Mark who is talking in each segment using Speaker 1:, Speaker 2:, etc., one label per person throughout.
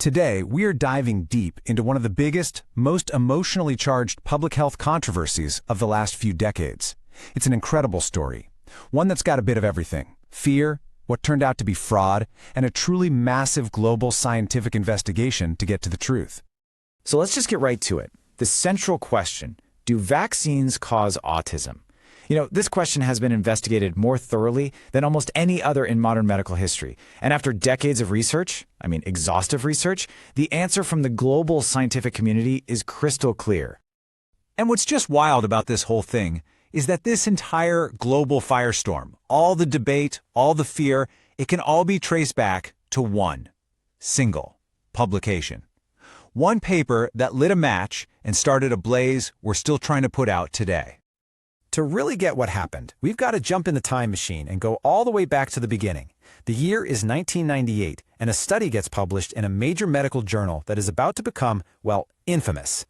Speaker 1: Today, we are diving deep into one of the biggest, most emotionally charged public health controversies of the last few decades. It's an incredible story, one that's got a bit of everything: fear, what turned out to be fraud, and a truly massive global scientific investigation to get to the truth.
Speaker 2: So let's just get right to it. The central question: do vaccines cause autism? This question has been investigated more thoroughly than almost any other in modern medical history. And after decades of research, exhaustive research, the answer from the global scientific community is crystal clear.
Speaker 1: And what's just wild about this whole thing is that this entire global firestorm, all the debate, all the fear, it can all be traced back to one single publication. One paper that lit a match and started a blaze we're still trying to put out today.
Speaker 3: To really get what happened, we've got to jump in the time machine and go all the way back to the beginning. The year is 1998, and a study gets published in a major medical journal that is about to become, well, infamous.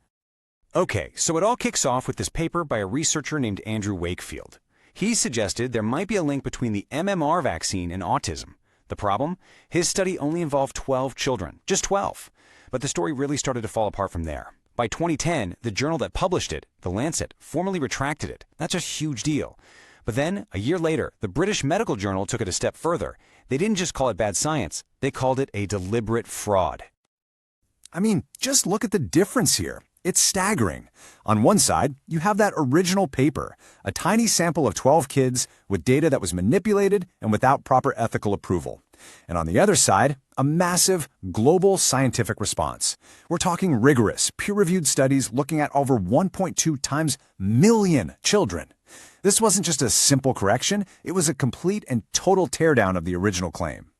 Speaker 1: Okay, so it all kicks off with this paper by a researcher named Andrew Wakefield. He suggested there might be a link between the MMR vaccine and autism. The problem? His study only involved 12 children, just 12. But the story really started to fall apart from there. By 2010, the journal that published it, the Lancet, formally retracted it. That's a huge deal. But then, a year later, the British Medical Journal took it a step further. They didn't just call it bad science, they called it a deliberate fraud.
Speaker 4: Just look at the difference here. It's staggering. On one side, you have that original paper, a tiny sample of 12 kids with data that was manipulated and without proper ethical approval. And on the other side, a massive global scientific response. We're talking rigorous, peer-reviewed studies looking at over 1.2 times million children. This wasn't just a simple correction, it was a complete and total teardown of the original claim.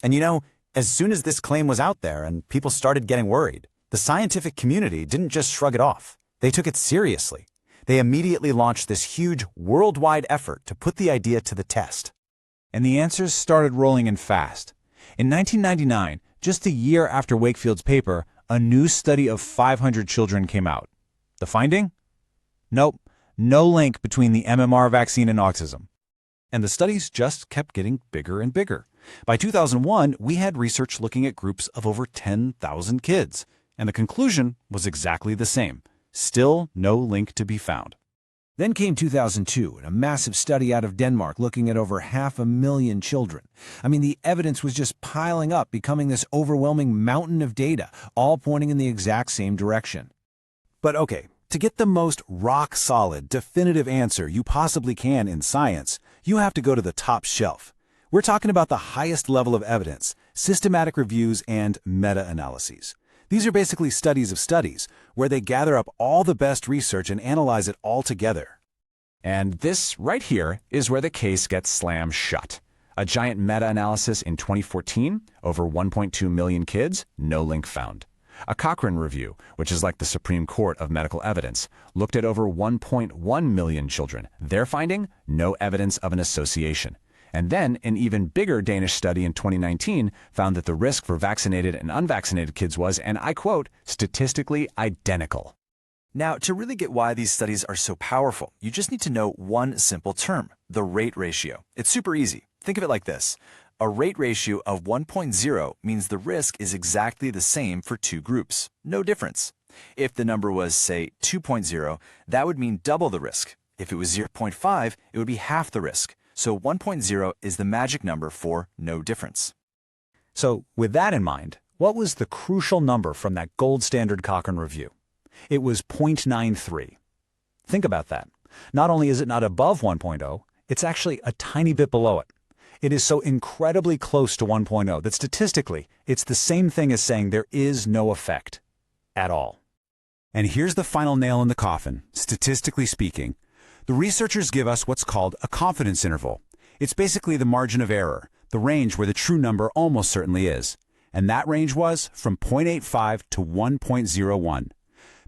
Speaker 3: And as soon as this claim was out there and people started getting worried, the scientific community didn't just shrug it off. They took it seriously. They immediately launched this huge worldwide effort to put the idea to the test.
Speaker 1: And the answers started rolling in fast. In 1999, just a year after Wakefield's paper, a new study of 500 children came out. The finding? Nope, no link between the MMR vaccine and autism. And the studies just kept getting bigger and bigger. By 2001, we had research looking at groups of over 10,000 kids. And the conclusion was exactly the same. Still no link to be found.
Speaker 4: Then came 2002, and a massive study out of Denmark looking at over 500,000 children. The evidence was just piling up, becoming this overwhelming mountain of data, all pointing in the exact same direction. But okay, to get the most rock-solid, definitive answer you possibly can in science, you have to go to the top shelf. We're talking about the highest level of evidence, systematic reviews, and meta-analyses. These are basically studies of studies, where they gather up all the best research and analyze it all together.
Speaker 1: And this right here is where the case gets slammed shut. A giant meta-analysis in 2014, over 1.2 million kids, no link found. A Cochrane review, which is like the Supreme Court of medical evidence, looked at over 1.1 million children. Their finding? No evidence of an association. And then, an even bigger Danish study in 2019 found that the risk for vaccinated and unvaccinated kids was, and I quote, statistically identical.
Speaker 3: Now, to really get why these studies are so powerful, you just need to know one simple term: the rate ratio. It's super easy. Think of it like this. A rate ratio of 1.0 means the risk is exactly the same for two groups. No difference. If the number was, say, 2.0, that would mean double the risk. If it was 0.5, it would be half the risk. So 1.0 is the magic number for no difference.
Speaker 1: So with that in mind, what was the crucial number from that gold standard Cochrane review? It was 0.93. Think about that. Not only is it not above 1.0, it's actually a tiny bit below it. It is so incredibly close to 1.0 that statistically, it's the same thing as saying there is no effect at all. And here's the final nail in the coffin, statistically speaking. The researchers give us what's called a confidence interval. It's basically the margin of error, the range where the true number almost certainly is. And that range was from 0.85 to 1.01.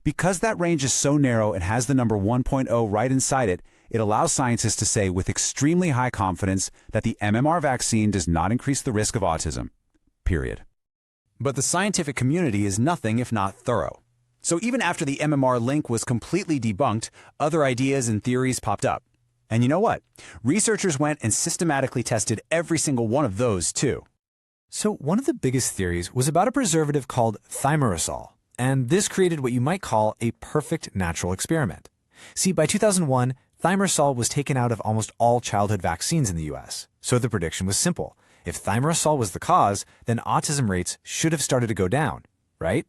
Speaker 1: Because that range is so narrow and has the number 1.0 right inside it, it allows scientists to say with extremely high confidence that the MMR vaccine does not increase the risk of autism. Period. But the scientific community is nothing if not thorough. So even after the MMR link was completely debunked, other ideas and theories popped up. And you know what? Researchers went and systematically tested every single one of those too.
Speaker 3: So one of the biggest theories was about a preservative called thimerosal, and this created what you might call a perfect natural experiment. See, by 2001, thimerosal was taken out of almost all childhood vaccines in the US. So the prediction was simple. If thimerosal was the cause, then autism rates should have started to go down, right?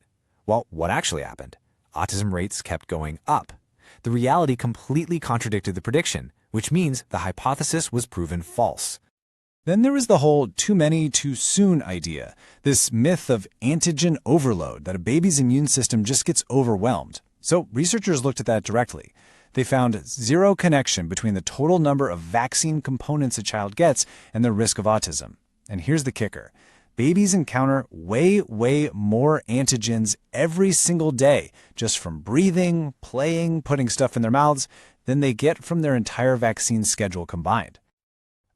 Speaker 3: Well, what actually happened? Autism rates kept going up. The reality completely contradicted the prediction, which means the hypothesis was proven false.
Speaker 1: Then there was the whole too many, too soon idea, this myth of antigen overload, that a baby's immune system just gets overwhelmed. So researchers looked at that directly. They found zero connection between the total number of vaccine components a child gets and the risk of autism. And here's the kicker. Babies encounter way more antigens every single day, just from breathing, playing, putting stuff in their mouths, than they get from their entire vaccine schedule combined.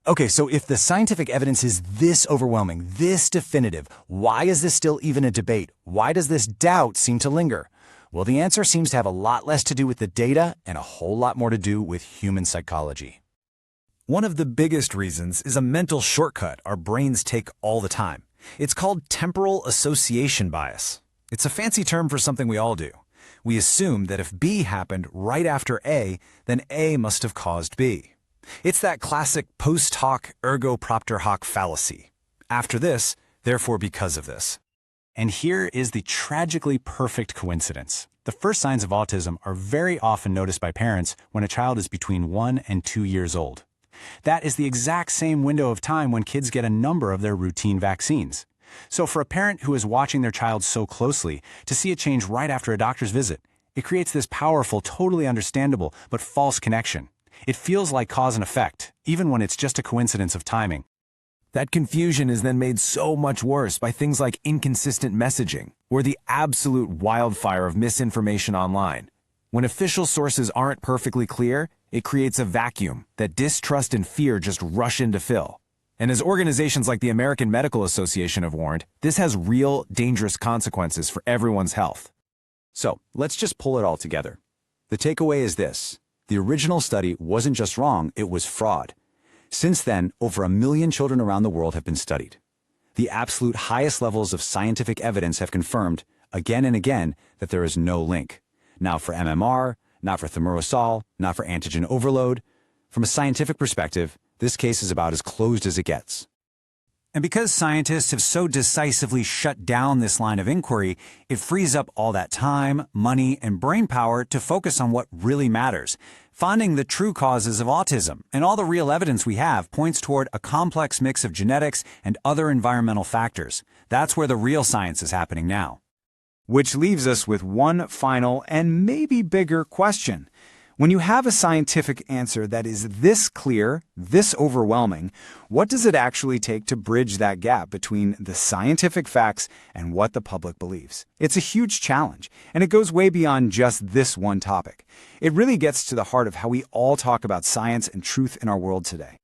Speaker 3: Okay, so if the scientific evidence is this overwhelming, this definitive, why is this still even a debate? Why does this doubt seem to linger? Well, the answer seems to have a lot less to do with the data and a whole lot more to do with human psychology. One of the biggest reasons is a mental shortcut our brains take all the time. It's called temporal association bias. It's a fancy term for something we all do. We assume that if B happened right after A, then A must have caused B. It's that classic post hoc ergo propter hoc fallacy. After this, therefore because of this. And here is the tragically perfect coincidence. The first signs of autism are very often noticed by parents when a child is between 1 and 2 years old. That is the exact same window of time when kids get a number of their routine vaccines. So for a parent who is watching their child so closely, to see a change right after a doctor's visit, it creates this powerful, totally understandable, but false connection. It feels like cause and effect, even when it's just a coincidence of timing.
Speaker 4: That confusion is then made so much worse by things like inconsistent messaging or the absolute wildfire of misinformation online. When official sources aren't perfectly clear, it creates a vacuum that distrust and fear just rush in to fill. And as organizations like the American Medical Association have warned, this has real, dangerous consequences for everyone's health.
Speaker 3: So let's just pull it all together. The takeaway is this. The original study wasn't just wrong, it was fraud. Since then, over 1 million children around the world have been studied. The absolute highest levels of scientific evidence have confirmed, again and again, that there is no link. Not for MMR, not for thimerosal, not for antigen overload. From a scientific perspective, this case is about as closed as it gets. And because scientists have so decisively shut down this line of inquiry, it frees up all that time, money, and brain power to focus on what really matters. Finding the true causes of autism, and all the real evidence we have points toward a complex mix of genetics and other environmental factors. That's where the real science is happening now.
Speaker 1: Which leaves us with one final and maybe bigger question. When you have a scientific answer that is this clear, this overwhelming, what does it actually take to bridge that gap between the scientific facts and what the public believes? It's a huge challenge, and it goes way beyond just this one topic. It really gets to the heart of how we all talk about science and truth in our world today.